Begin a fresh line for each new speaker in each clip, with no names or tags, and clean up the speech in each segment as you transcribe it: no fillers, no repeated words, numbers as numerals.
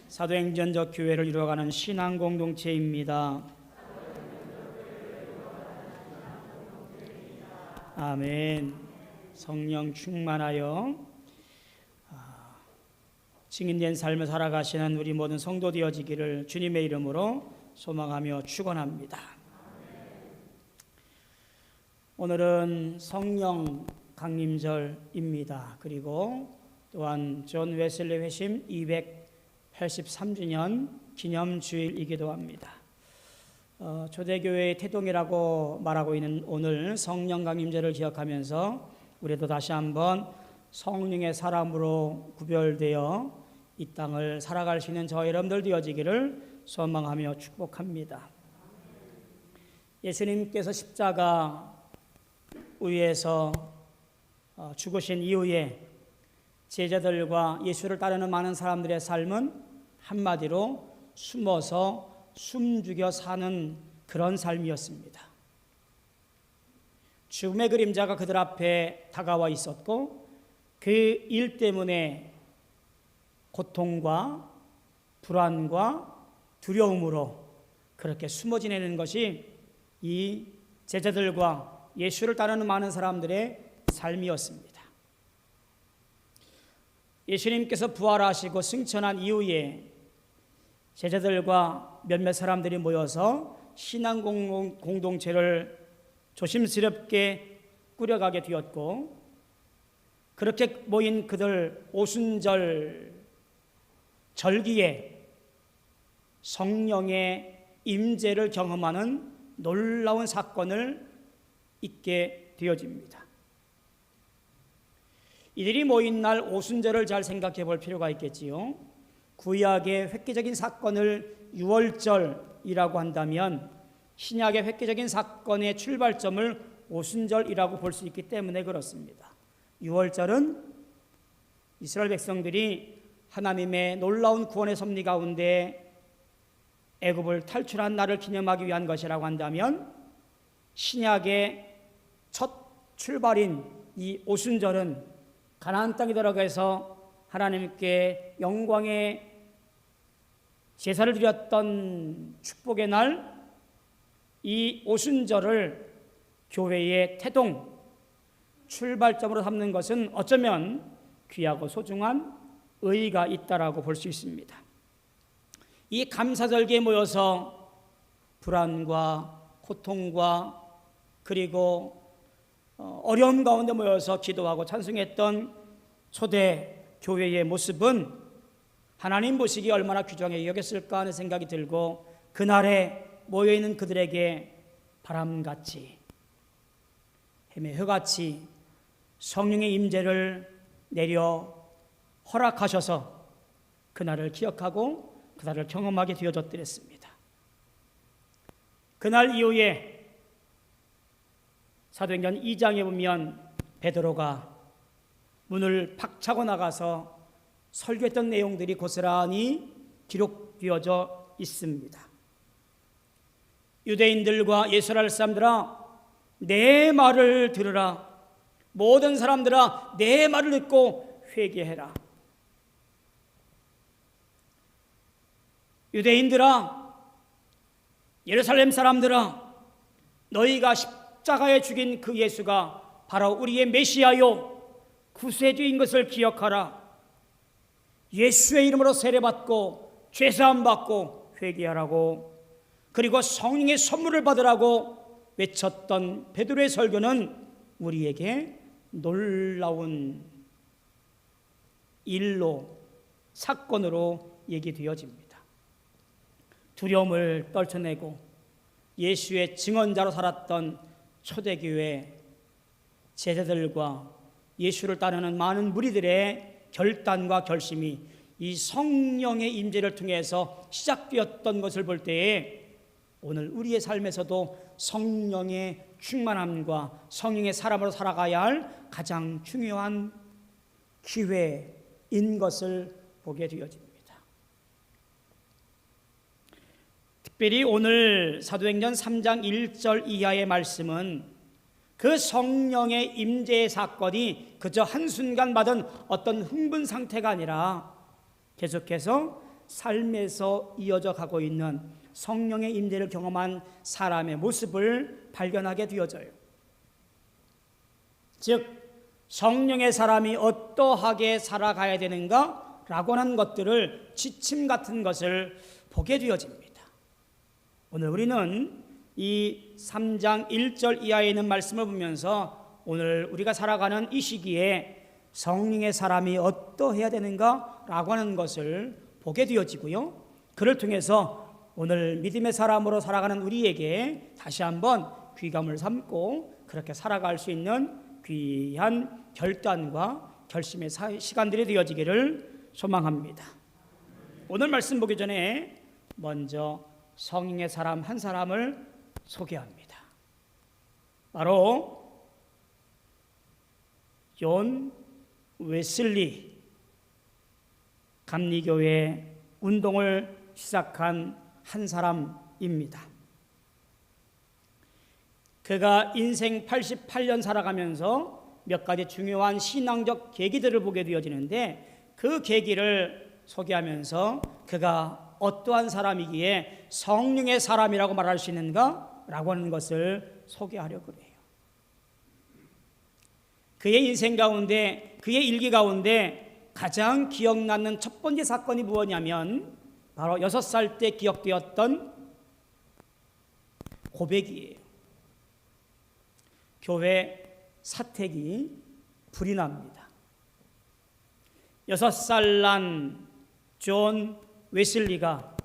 사도행전적 교회를 이루어가는 신앙 공동체입니다. 아멘. 성령 충만하여 증인된 삶을 살아가시는 우리 모든 성도 되어지기를 주님의 이름으로 소망하며 축원합니다. 오늘은 성령 강림절입니다. 그리고 또한 존 웨슬리 회심 283주년 기념주일이기도 합니다. 초대교회의 태동이라고 말하고 있는 오늘 성령 강림절을 기억하면서 우리도 다시 한번 성령의 사람으로 구별되어 이 땅을 살아갈 수 있는 저와 여러분들 되어지기를 소망하며 축복합니다. 예수님께서 십자가 위에서 죽으신 이후에 제자들과 예수를 따르는 많은 사람들의 삶은 한마디로 숨어서 숨죽여 사는 그런 삶이었습니다. 죽음의 그림자가 그들 앞에 다가와 있었고 그 일 때문에 고통과 불안과 두려움으로 그렇게 숨어 지내는 것이 이 제자들과 예수를 따르는 많은 사람들의 삶이었습니다. 예수님께서 부활하시고 승천한 이후에 제자들과 몇몇 사람들이 모여서 신앙 공동체를 조심스럽게 꾸려가게 되었고, 그렇게 모인 그들 오순절 절기에 성령의 임재를 경험하는 놀라운 사건을 있게 되어집니다. 이들이 모인 날 오순절을 잘 생각해 볼 필요가 있겠지요. 구약의 획기적인 사건을 유월절이라고 한다면 신약의 획기적인 사건의 출발점을 오순절이라고 볼 수 있기 때문에 그렇습니다. 유월절은 이스라엘 백성들이 하나님의 놀라운 구원의 섭리 가운데 애굽을 탈출한 날을 기념하기 위한 것이라고 한다면, 신약의 첫 출발인 이 오순절은 가나안 땅에 들어가서 하나님께 영광의 제사를 드렸던 축복의 날, 이 오순절을 교회의 태동, 출발점으로 삼는 것은 어쩌면 귀하고 소중한 의의가 있다라고 볼 수 있습니다. 이 감사절기에 모여서 불안과 고통과 그리고 어려움 가운데 모여서 기도하고 찬송했던 초대 교회의 모습은 하나님 보시기에 얼마나 귀중하게 여겼을까 하는 생각이 들고, 그날에 모여있는 그들에게 바람같이 햄의 혀같이 성령의 임재를 내려 허락하셔서 그날을 기억하고 그날을 경험하게 되어졌더랬습니다. 그날 이후에 사도행전 2장에 보면 베드로가 문을 팍 차고 나가서 설교했던 내용들이 고스란히 기록되어져 있습니다. 유대인들과 예수를 사람들아, 내 말을 들으라. 모든 사람들아, 내 말을 듣고 회개해라. 유대인들아, 예루살렘 사람들아, 너희가 십자가에 죽인 그 예수가 바로 우리의 메시아요 구세주인 것을 기억하라. 예수의 이름으로 세례받고 죄사함 받고 회개하라고, 그리고 성령의 선물을 받으라고 외쳤던 베드로의 설교는 우리에게 놀라운 일로, 사건으로 얘기되어집니다. 두려움을 떨쳐내고 예수의 증언자로 살았던 초대교회 제자들과 예수를 따르는 많은 무리들의 결단과 결심이 이 성령의 임재를 통해서 시작되었던 것을 볼 때에 오늘 우리의 삶에서도 성령의 충만함과 성령의 사람으로 살아가야 할 가장 중요한 기회인 것을 보게 되어집니다. 특별히 오늘 사도행전 3장 1절 이하의 말씀은 그 성령의 임재의 사건이 그저 한순간 받은 어떤 흥분 상태가 아니라 계속해서 삶에서 이어져 가고 있는 성령의 임재를 경험한 사람의 모습을 발견하게 되어져요. 즉 성령의 사람이 어떠하게 살아가야 되는가 라고 하는 것들을 지침 같은 것을 보게 되어집니다. 오늘 우리는 이 3장 1절 이하에 있는 말씀을 보면서 오늘 우리가 살아가는 이 시기에 성령의 사람이 어떠해야 되는가 라고 하는 것을 보게 되어지고요. 그를 통해서 오늘 믿음의 사람으로 살아가는 우리에게 다시 한번 귀감을 삼고 그렇게 살아갈 수 있는 귀한 결단과 결심의 시간들이 되어지기를 소망합니다. 오늘 말씀 보기 전에 먼저 성령의 사람 한 사람을 소개합니다. 바로 존 웨슬리, 감리교회 운동을 시작한 한 사람입니다. 그가 인생 88년 살아가면서 몇 가지 중요한 신앙적 계기들을 보게 되어지는데 그 계기를 소개하면서 그가 어떠한 사람이기에 성령의 사람이라고 말할 수 있는가? 라고 하는 것을 소개하려고 해요. 그의 인생 가운데, 그의 일기 가운데 가장 기억나는 첫 번째 사건이 무엇이냐면 바로 6살 때 기억되었던 고백이에요. 교회 사택이 불이 납니다. 6살 난 존 웨슬리가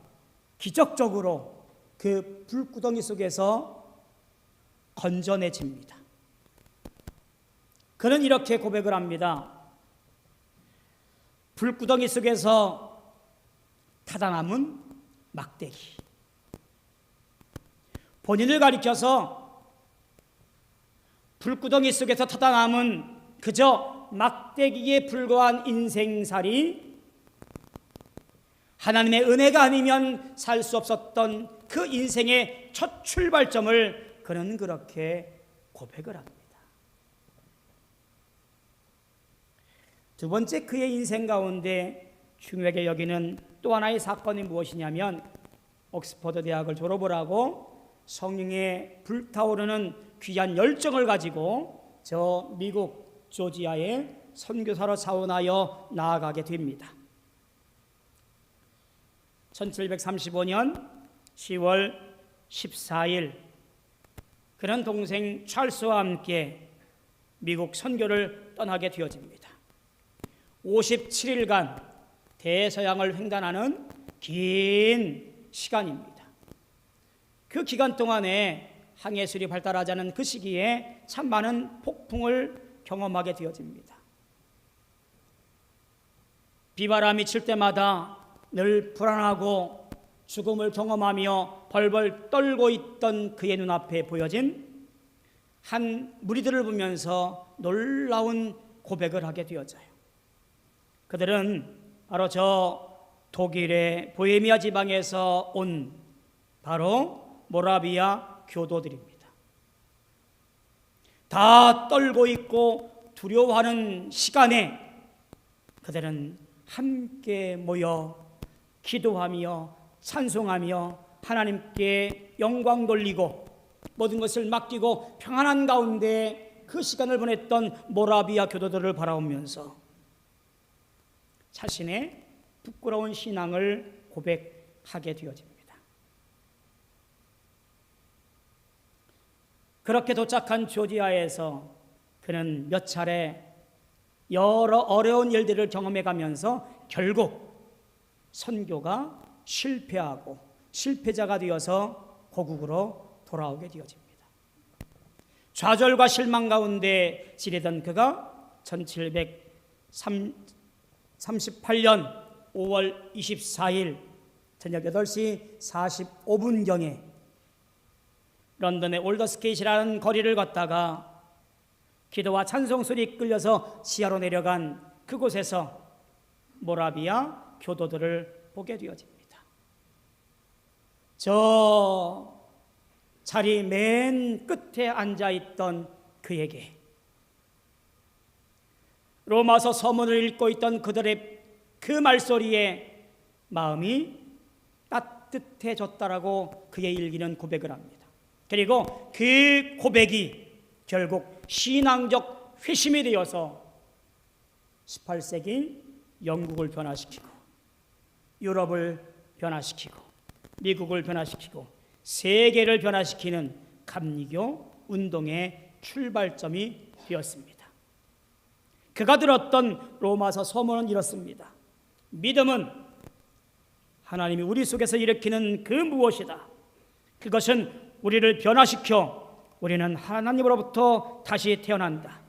기적적으로 그 불구덩이 속에서 건져내집니다. 그는 이렇게 고백을 합니다. 불구덩이 속에서 타다남은 막대기. 본인을 가리켜서 불구덩이 속에서 타다남은 그저 막대기에 불과한 인생살이 하나님의 은혜가 아니면 살 수 없었던 그 인생의 첫 출발점을 그는 그렇게 고백을 합니다. 두 번째 그의 인생 가운데 중요하게 여기는 또 하나의 사건이 무엇이냐면 옥스퍼드 대학을 졸업을 하고 성령에 불타오르는 귀한 열정을 가지고 저 미국 조지아에 선교사로 사원하여 나아가게 됩니다. 1735년 10월 14일 그는 동생 찰스와 함께 미국 선교를 떠나게 되어집니다. 57일간 대서양을 횡단하는 긴 시간입니다. 그 기간 동안에 항해술이 발달하지 않은 그 시기에 참 많은 폭풍을 경험하게 되어집니다. 비바람이 칠 때마다 늘 불안하고 죽음을 경험하며 벌벌 떨고 있던 그의 눈앞에 보여진 한 무리들을 보면서 놀라운 고백을 하게 되어져요. 그들은 바로 저 독일의 보헤미아 지방에서 온 바로 모라비아 교도들입니다. 다 떨고 있고 두려워하는 시간에 그들은 함께 모여 기도하며 찬송하며 하나님께 영광 돌리고 모든 것을 맡기고 평안한 가운데 그 시간을 보냈던 모라비아 교도들을 바라보면서 자신의 부끄러운 신앙을 고백하게 되어집니다. 그렇게 도착한 조지아에서 그는 몇 차례 여러 어려운 일들을 경험해 가면서 결국 선교가 실패하고 실패자가 되어서 고국으로 돌아오게 되어집니다. 좌절과 실망 가운데 지내던 그가 1738년 5월 24일 저녁 8시 45분경에 런던의 올더스케이트라는 거리를 걷다가 기도와 찬송 소리 이끌려서 지하로 내려간 그곳에서 모라비아 교도들을 보게 되어집니다. 저 자리 맨 끝에 앉아있던 그에게 로마서 서문을 읽고 있던 그들의 그 말소리에 마음이 따뜻해졌다라고 그의 일기는 고백을 합니다. 그리고 그 고백이 결국 신앙적 회심이 되어서 18세기 영국을 변화시키고 유럽을 변화시키고 미국을 변화시키고 세계를 변화시키는 감리교 운동의 출발점이 되었습니다. 그가 들었던 로마서 서문은 이렇습니다. 믿음은 하나님이 우리 속에서 일으키는 그 무엇이다. 그것은 우리를 변화시켜 우리는 하나님으로부터 다시 태어난다.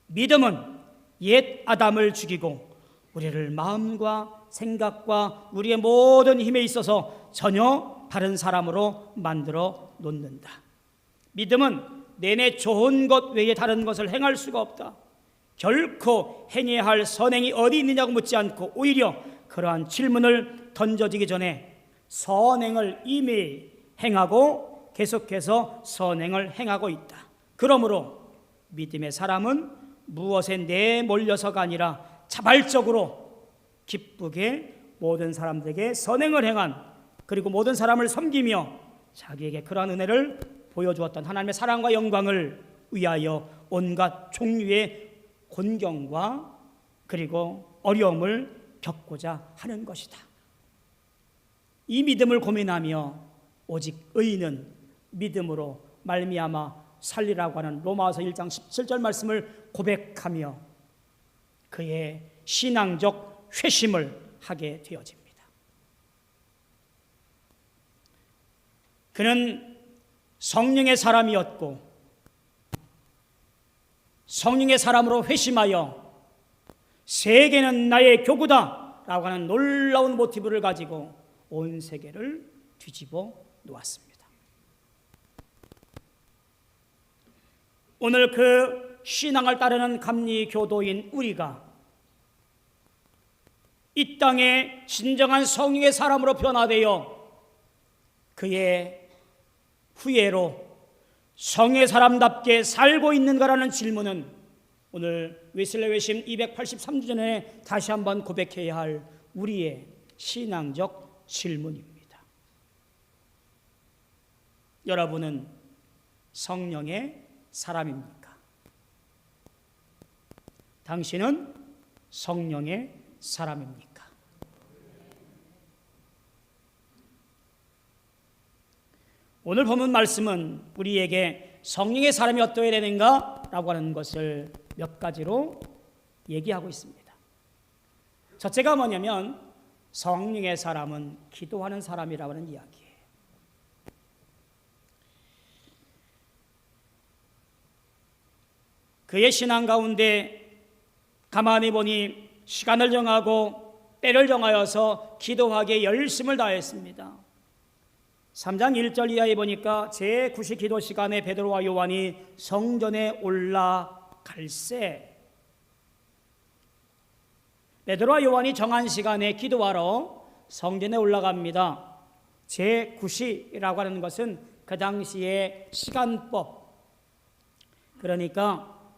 믿음은 옛 아담을 죽이고 우리를 마음과 생각과 우리의 모든 힘에 있어서 전혀 다른 사람으로 만들어 놓는다. 믿음은 내내 좋은 것 외에 다른 것을 행할 수가 없다. 결코 행해야 할 선행이 어디 있느냐고 묻지 않고 오히려 그러한 질문을 던져지기 전에 선행을 이미 행하고 계속해서 선행을 행하고 있다. 그러므로 믿음의 사람은 무엇에 내몰려서가 아니라 자발적으로 기쁘게 모든 사람들에게 선행을 행한, 그리고 모든 사람을 섬기며 자기에게 그러한 은혜를 보여주었던 하나님의 사랑과 영광을 위하여 온갖 종류의 곤경과 그리고 어려움을 겪고자 하는 것이다. 이 믿음을 고민하며 오직 의인은 믿음으로 말미암아 살리라고 하는 로마서 1장 17절 말씀을 고백하며 그의 신앙적 회심을 하게 되어집니다. 그는 성령의 사람이었고 성령의 사람으로 회심하여 세계는 나의 교구다 라고 하는 놀라운 모티브를 가지고 온 세계를 뒤집어 놓았습니다. 오늘 그 신앙을 따르는 감리교도인 우리가 이 땅에 진정한 성령의 사람으로 변화되어 그의 후예로 성의 사람답게 살고 있는가라는 질문은 오늘 웨슬레 회심 283주년에 다시 한번 고백해야 할 우리의 신앙적 질문입니다. 여러분은 성령의 사람입니까? 당신은 성령의 사람입니까? 오늘 본문 말씀은 우리에게 성령의 사람이 어떠해야 되는가? 라고 하는 것을 몇 가지로 얘기하고 있습니다. 첫째가 뭐냐면 성령의 사람은 기도하는 사람이라고 하는 이야기예요. 그의 신앙 가운데 가만히 보니 시간을 정하고 때를 정하여서 기도하기에 열심을 다했습니다. 3장 1절 이하에 보니까 제9시 기도 시간에 베드로와 요한이 성전에 올라갈새 베드로와 요한이 정한 시간에 기도하러 성전에 올라갑니다. 제9시라고 하는 것은 그 당시의 시간법, 그러니까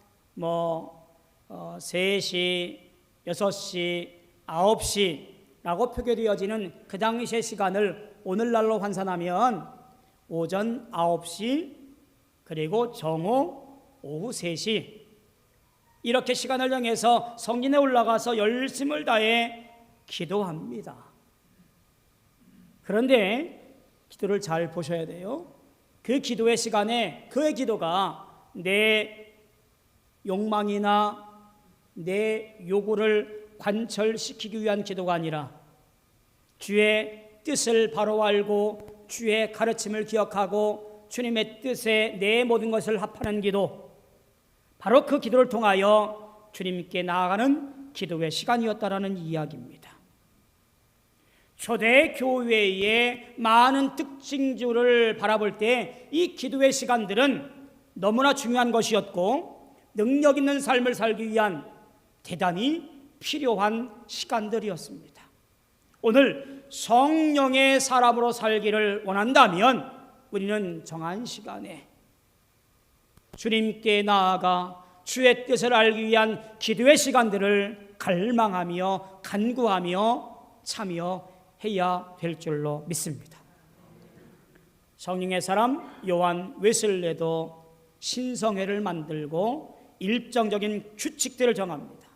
3시, 6시, 9시라고 표기되어지는 그 당시의 시간을 오늘날로 환산하면 오전 9시 그리고 정오 오후 3시 이렇게 시간을 정해서 성전에 올라가서 열심을 다해 기도합니다. 그런데 기도를 잘 보셔야 돼요. 그 기도의 시간에 그의 기도가 내 욕망이나 내 요구를 관철시키기 위한 기도가 아니라 주의 뜻을 바로 알고 주의 가르침을 기억하고 주님의 뜻에 내 모든 것을 합하는 기도, 바로 그 기도를 통하여 주님께 나아가는 기도의 시간이었다라는 이야기입니다. 초대 교회의 많은 특징주를 바라볼 때 이 기도의 시간들은 너무나 중요한 것이었고 능력 있는 삶을 살기 위한 대단히 필요한 시간들이었습니다. 오늘 성령의 사람으로 살기를 원한다면 우리는 정한 시간에 주님께 나아가 주의 뜻을 알기 위한 기도의 시간들을 갈망하며 간구하며 참여해야 될 줄로 믿습니다. 성령의 사람 요한 웨슬레도 신성회를 만들고 일정적인 규칙들을 정합니다.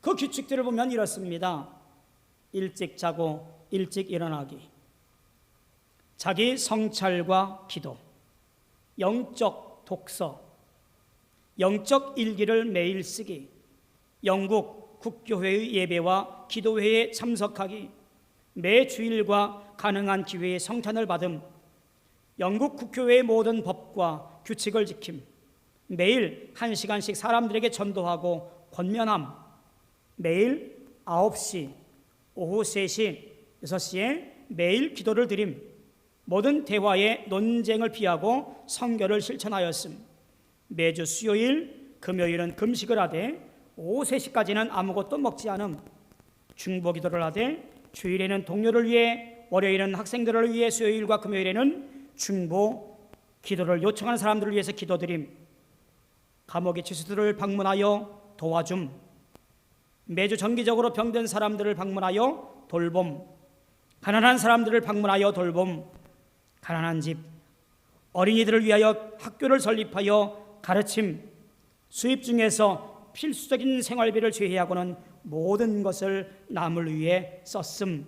그 규칙들을 보면 이렇습니다. 일찍 자고 일찍 일어나기, 자기 성찰과 기도, 영적 독서, 영적 일기를 매일 쓰기, 영국 국교회의 예배와 기도회에 참석하기, 매 주일과 가능한 기회에 성찬을 받음, 영국 국교회의 모든 법과 규칙을 지킴, 매일 1시간씩 사람들에게 전도하고 권면함, 매일 9시, 오후 3시, 6시에 매일 기도를 드림, 모든 대화에 논쟁을 피하고 성결을 실천하였음, 매주 수요일, 금요일은 금식을 하되 오후 3시까지는 아무것도 먹지 않음, 중보기도를 하되 주일에는 동료를 위해, 월요일은 학생들을 위해, 수요일과 금요일에는 중보 기도를 요청하는 사람들을 위해서 기도드림, 감옥의 지수들을 방문하여 도와줌, 매주 정기적으로 병든 사람들을 방문하여 돌봄, 가난한 사람들을 방문하여 돌봄, 가난한 집, 어린이들을 위하여 학교를 설립하여 가르침, 수입 중에서 필수적인 생활비를 제외하고는 모든 것을 남을 위해 썼음.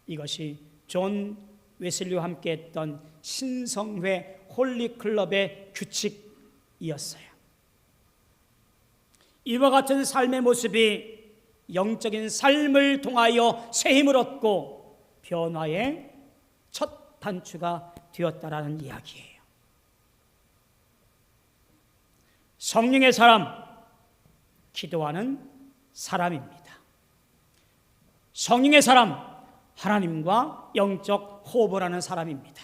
이것이 존 웨슬리와 함께 했던 신성회 홀리클럽의 규칙이었어요. 이와 같은 삶의 모습이 영적인 삶을 통하여 새 힘을 얻고 변화의 첫 단추가 되었다라는 이야기예요. 성령의 사람, 기도하는 사람입니다. 성령의 사람, 하나님과 영적 호흡을 하는 사람입니다.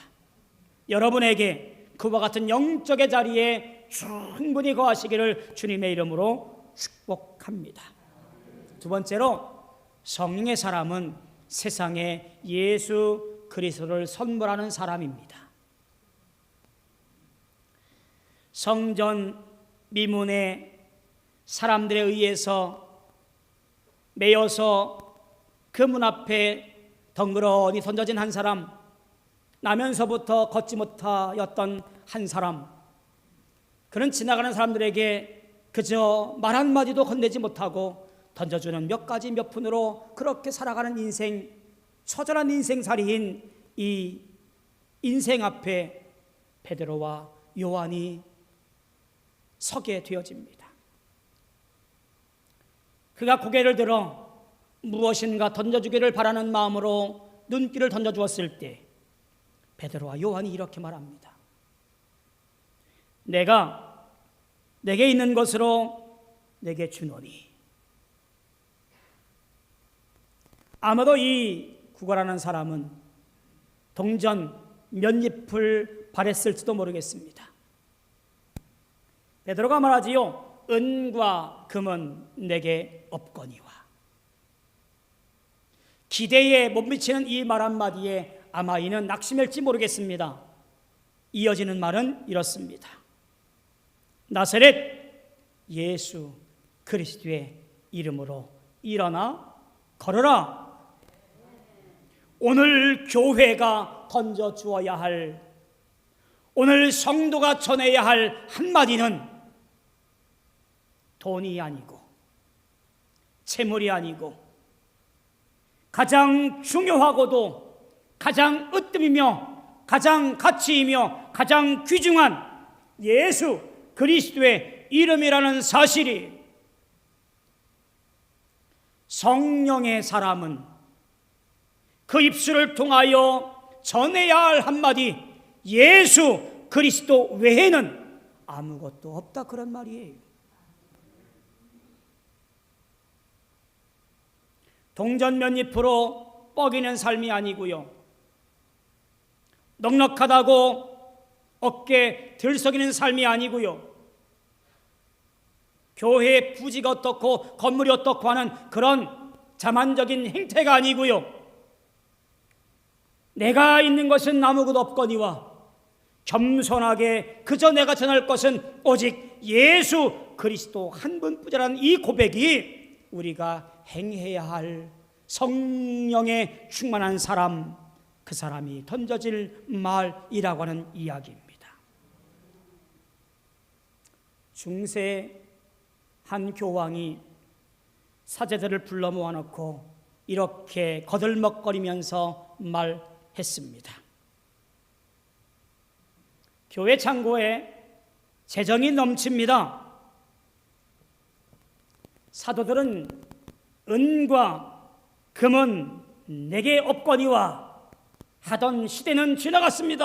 여러분에게 그와 같은 영적의 자리에 충분히 거하시기를 주님의 이름으로 축복합니다. 두 번째로, 성령의 사람은 세상에 예수 그리스도를 선물하는 사람입니다. 성전 미문에 사람들에 의해서 매여서 그 문 앞에 덩그러니 던져진 한 사람, 나면서부터 걷지 못하였던 한 사람, 그는 지나가는 사람들에게 그저 말 한마디도 건네지 못하고 던져주는 몇 가지 몇 푼으로 그렇게 살아가는 인생, 처절한 인생살이인 이 인생 앞에 베드로와 요한이 서게 되어집니다. 그가 고개를 들어 무엇인가 던져주기를 바라는 마음으로 눈길을 던져주었을 때 베드로와 요한이 이렇게 말합니다. 내가 내게 있는 것으로 내게 주노니. 아마도 이 구걸하는 사람은 동전 몇 잎을 바랬을지도 모르겠습니다. 베드로가 말하지요. 은과 금은 내게 없거니와. 기대에 못 미치는 이 말 한마디에 아마 이는 낙심할지 모르겠습니다. 이어지는 말은 이렇습니다. 나사렛 예수 그리스도의 이름으로 일어나 걸어라. 오늘 교회가 던져주어야 할, 오늘 성도가 전해야 할 한마디는 돈이 아니고 재물이 아니고 가장 중요하고도 가장 으뜸이며 가장 가치이며 가장 귀중한 예수 그리스도의 이름이라는 사실이, 성령의 사람은 그 입술을 통하여 전해야 할 한마디 예수 그리스도 외에는 아무것도 없다, 그런 말이에요. 동전 몇 잎으로 뻐기는 삶이 아니고요, 넉넉하다고 어깨 들썩이는 삶이 아니고요, 교회의 부지가 어떻고 건물이 어떻고 하는 그런 자만적인 행태가 아니고요, 내가 있는 것은 아무것도 없거니와 겸손하게 그저 내가 전할 것은 오직 예수 그리스도 한 분뿐이라는 이 고백이 우리가 행해야 할 성령에 충만한 사람, 그 사람이 던져질 말이라고 하는 이야기입니다. 중세 한 교황이 사제들을 불러 모아놓고 이렇게 거들먹거리면서 말했습니다. 교회 창고에 재정이 넘칩니다. 사도들은 은과 금은 내게 없거니와 하던 시대는 지나갔습니다.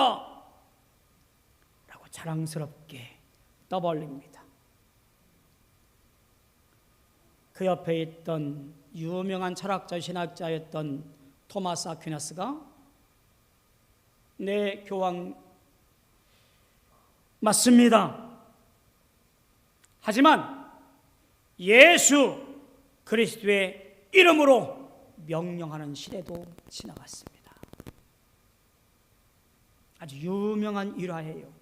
라고 자랑스럽게 떠벌립니다. 그 옆에 있던 유명한 철학자, 신학자였던 토마스 아퀴나스가 네, 교황 맞습니다. 하지만 예수 그리스도의 이름으로 명령하는 시대도 지나갔습니다. 아주 유명한 일화예요.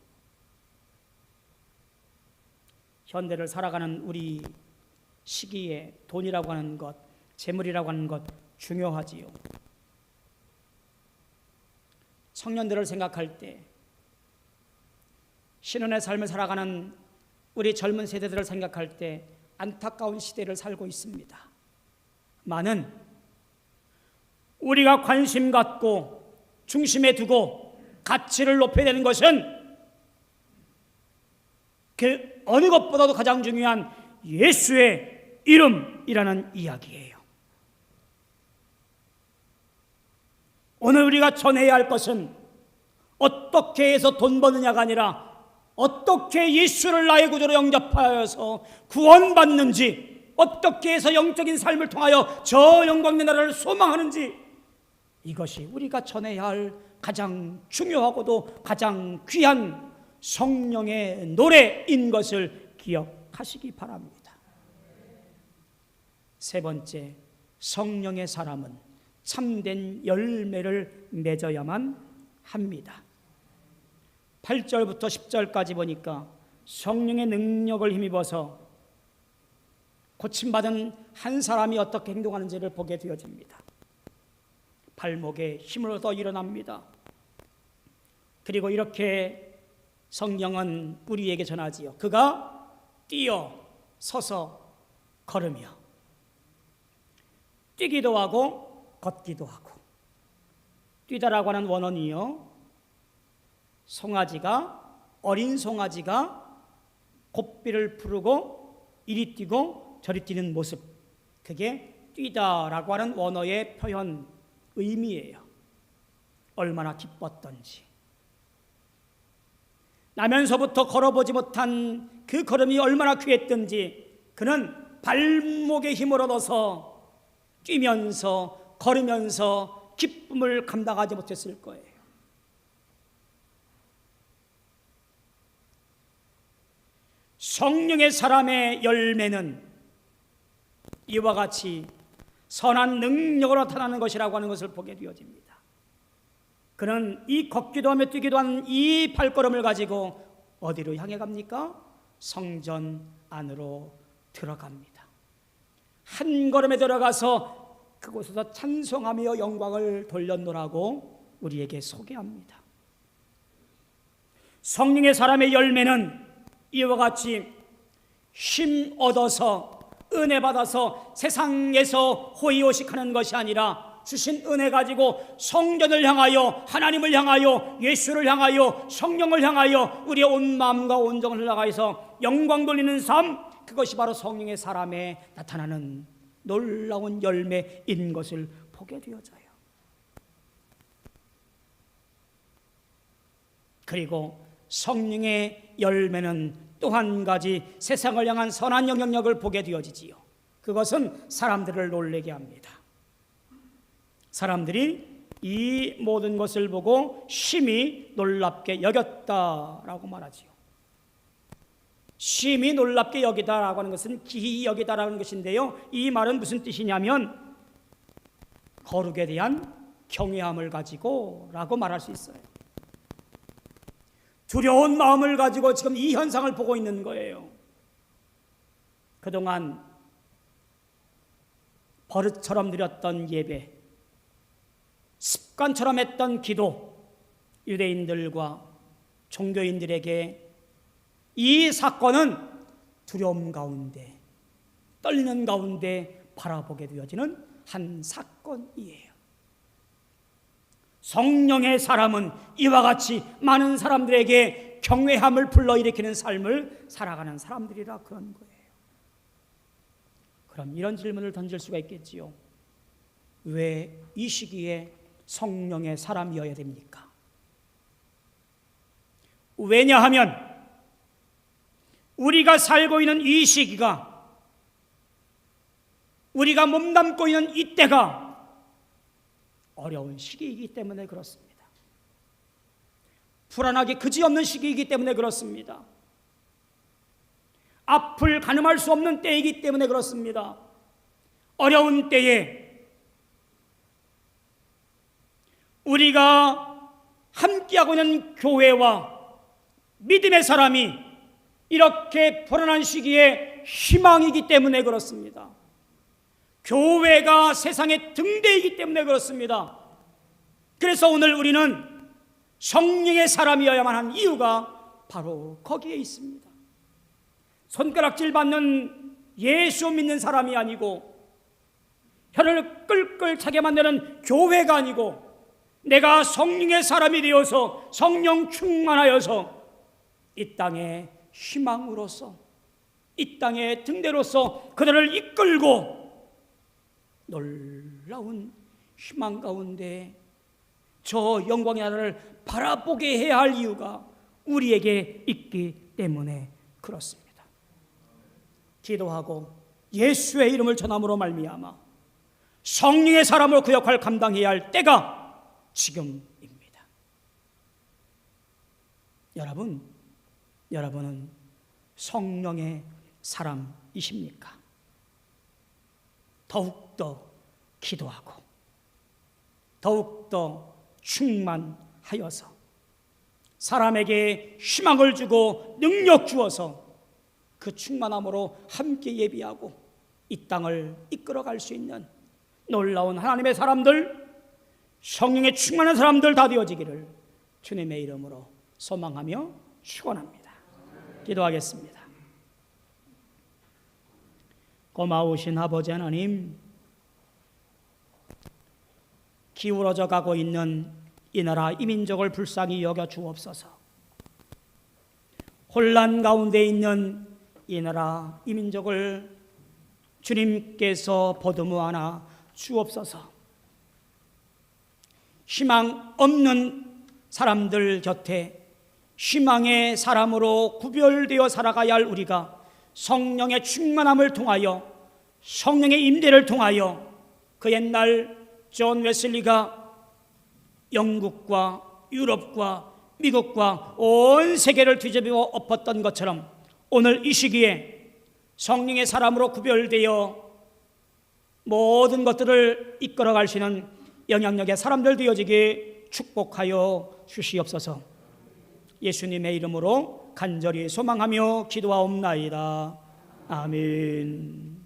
현대를 살아가는 우리 시기에 돈이라고 하는 것, 재물이라고 하는 것 중요하지요. 청년들을 생각할 때, 신혼의 삶을 살아가는 우리 젊은 세대들을 생각할 때 안타까운 시대를 살고 있습니다. 많은 우리가 관심 갖고 중심에 두고 가치를 높여야 되는 것은 그 어느 것보다도 가장 중요한 예수의 이름이라는 이야기예요. 오늘 우리가 전해야 할 것은 어떻게 해서 돈 버느냐가 아니라 어떻게 예수를 나의 구주로 영접하여서 구원받는지, 어떻게 해서 영적인 삶을 통하여 저 영광의 나라를 소망하는지, 이것이 우리가 전해야 할 가장 중요하고도 가장 귀한 성령의 노래인 것을 기억하시기 바랍니다. 세 번째, 성령의 사람은 참된 열매를 맺어야만 합니다. 8절부터 10절까지 보니까 성령의 능력을 힘입어서 고침받은 한 사람이 어떻게 행동하는지를 보게 되어집니다. 발목에 힘을 얻어 일어납니다. 그리고 이렇게 성경은 우리에게 전하지요. 그가 뛰어 서서 걸으며 뛰기도 하고 걷기도 하고. 뛰다라고 하는 원어는요, 어린 송아지가 곱비를 푸르고 이리 뛰고 저리 뛰는 모습, 그게 뛰다라고 하는 원어의 표현 의미예요. 얼마나 기뻤던지, 나면서부터 걸어보지 못한 그 걸음이 얼마나 귀했던지, 그는 발목에 힘을 얻어서 뛰면서 걸으면서 기쁨을 감당하지 못했을 거예요. 성령의 사람의 열매는 이와 같이 선한 능력으로 나타나는 것이라고 하는 것을 보게 되어집니다. 그는 이 걷기도 하며 뛰기도 하는 이 발걸음을 가지고 어디로 향해 갑니까? 성전 안으로 들어갑니다. 한 걸음에 들어가서 그곳에서 찬송하며 영광을 돌렸노라고 우리에게 소개합니다. 성령의 사람의 열매는 이와 같이 힘 얻어서 은혜 받아서 세상에서 호의호식하는 것이 아니라 주신 은혜 가지고 성전을 향하여, 하나님을 향하여, 예수를 향하여, 성령을 향하여 우리의 온 마음과 온 정을 나가서 영광 돌리는 삶, 그것이 바로 성령의 사람에 나타나는 놀라운 열매인 것을 보게 되어져요. 그리고 성령의 열매는 또 한 가지 세상을 향한 선한 영향력을 보게 되어지지요. 그것은 사람들을 놀라게 합니다. 사람들이 이 모든 것을 보고 심히 놀랍게 여겼다라고 말하지요. 심히 놀랍게 여기다라고 하는 것은 기이 여기다라는 것인데요, 이 말은 무슨 뜻이냐면 거룩에 대한 경외함을 가지고 라고 말할 수 있어요. 두려운 마음을 가지고 지금 이 현상을 보고 있는 거예요. 그동안 버릇처럼 드렸던 예배, 습관처럼 했던 기도, 유대인들과 종교인들에게 이 사건은 두려움 가운데, 떨리는 가운데 바라보게 되어지는 한 사건이에요. 성령의 사람은 이와 같이 많은 사람들에게 경외함을 불러일으키는 삶을 살아가는 사람들이라 그런 거예요. 그럼 이런 질문을 던질 수가 있겠지요. 왜 이 시기에 성령의 사람이어야 됩니까? 왜냐하면 우리가 살고 있는 이 시기가, 우리가 몸담고 있는 이때가 어려운 시기이기 때문에 그렇습니다. 불안하기 그지없는 시기이기 때문에 그렇습니다. 앞을 가늠할 수 없는 때이기 때문에 그렇습니다. 어려운 때에 우리가 함께하고 있는 교회와 믿음의 사람이 이렇게 불안한 시기에 희망이기 때문에 그렇습니다. 교회가 세상의 등대이기 때문에 그렇습니다. 그래서 오늘 우리는 성령의 사람이어야만 한 이유가 바로 거기에 있습니다. 손가락질 받는 예수 믿는 사람이 아니고, 혀를 끌끌 차게 만드는 교회가 아니고, 내가 성령의 사람이 되어서 성령 충만하여서 이 땅의 희망으로서, 이 땅의 등대로서 그들을 이끌고 놀라운 희망 가운데 저 영광의 나라를 바라보게 해야 할 이유가 우리에게 있기 때문에 그렇습니다. 기도하고 예수의 이름을 전함으로 말미암아 성령의 사람으로 그 역할을 감당해야 할 때가 지금입니다. 여러분은 성령의 사람이십니까? 더욱더 기도하고 더욱더 충만하여서 사람에게 희망을 주고 능력 주어서 그 충만함으로 함께 예비하고 이 땅을 이끌어갈 수 있는 놀라운 하나님의 사람들, 성령의 충만한 사람들 다 되어지기를 주님의 이름으로 소망하며 축원합니다. 기도하겠습니다. 고마우신 아버지 하나님, 기울어져 가고 있는 이 나라 이 민족을 불쌍히 여겨 주옵소서. 혼란 가운데 있는 이 나라 이 민족을 주님께서 보듬어 안아 주옵소서. 희망 없는 사람들 곁에 희망의 사람으로 구별되어 살아가야 할 우리가 성령의 충만함을 통하여, 성령의 임재를 통하여 그 옛날 존 웨슬리가 영국과 유럽과 미국과 온 세계를 뒤집어 엎었던 것처럼 오늘 이 시기에 성령의 사람으로 구별되어 모든 것들을 이끌어갈 수 있는 영향력의 사람들 되어지게 축복하여 주시옵소서. 예수님의 이름으로 간절히 소망하며 기도하옵나이다. 아멘.